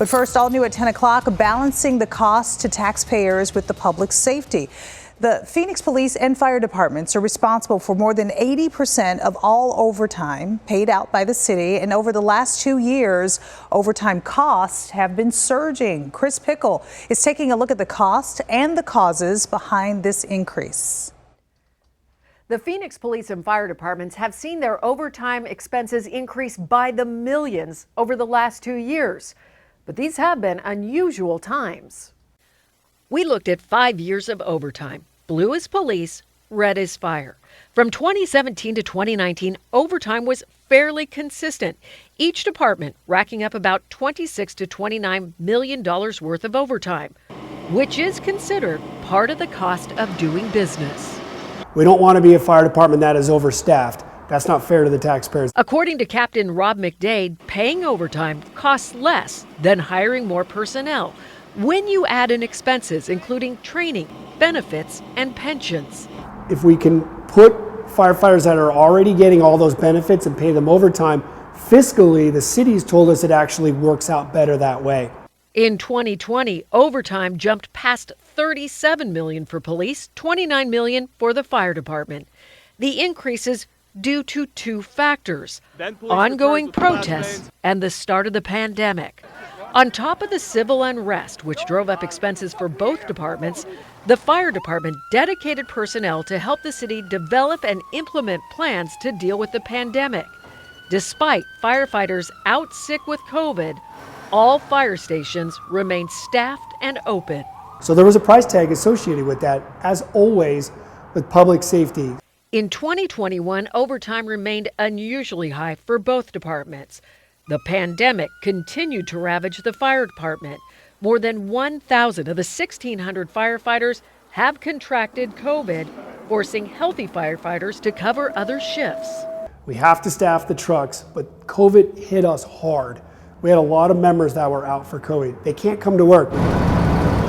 But first, all new at 10 o'clock, balancing the cost to taxpayers with the public safety. The Phoenix Police and Fire Departments are responsible for more than 80% of all overtime paid out by the city. And over the last 2 years, overtime costs have been surging. KRIS PICKEL is taking a look at the cost and the causes behind this increase. The Phoenix Police and Fire Departments have seen their overtime expenses increase by the millions over the last 2 years. But these have been unusual times. We looked at 5 years of overtime. Blue is police, red is fire. From 2017 to 2019, overtime was fairly consistent. Each department racking up about $26 to $29 million worth of overtime, which is considered part of the cost of doing business. We don't want to be a fire department that is overstaffed. That's not fair to the taxpayers. According to Captain Rob McDade, paying overtime costs less than hiring more personnel when you add in expenses including training, benefits, and pensions. If we can put firefighters that are already getting all those benefits and pay them overtime, fiscally, the city's told us it actually works out better that way. In 2020, overtime jumped past $37 million for police, $29 million for the fire department. The increases due to two factors: ongoing protests and the start of the pandemic. On top of the civil unrest, which drove up expenses for both departments, the fire department dedicated personnel to help the city develop and implement plans to deal with the pandemic. Despite firefighters out sick with COVID, all fire stations remain staffed and open. So there was a price tag associated with that, as always with public safety. In 2021, overtime remained unusually high for both departments. The pandemic continued to ravage the fire department. More than 1,000 of the 1,600 firefighters have contracted COVID, forcing healthy firefighters to cover other shifts. We have to staff the trucks, but COVID hit us hard. We had a lot of members that were out for COVID. They can't come to work.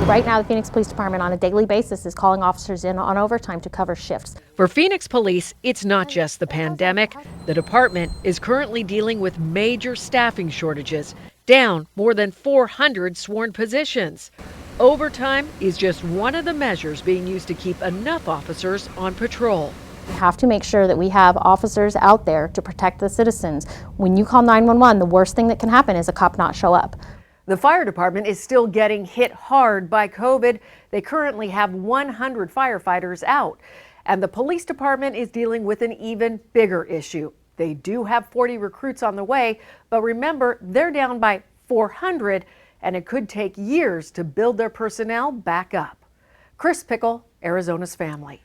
Right now, the Phoenix Police Department on a daily basis is calling officers in on overtime to cover shifts. For Phoenix Police, it's not just the pandemic. The department is currently dealing with major staffing shortages, down more than 400 sworn positions. Overtime is just one of the measures being used to keep enough officers on patrol. We have to make sure that we have officers out there to protect the citizens. When you call 911, the worst thing that can happen is a cop not show up. The fire department is still getting hit hard by COVID. They currently have 100 firefighters out. And the police department is dealing with an even bigger issue. They do have 40 recruits on the way, but remember, they're down by 400, and it could take years to build their personnel back up. KRIS PICKEL, Arizona's Family.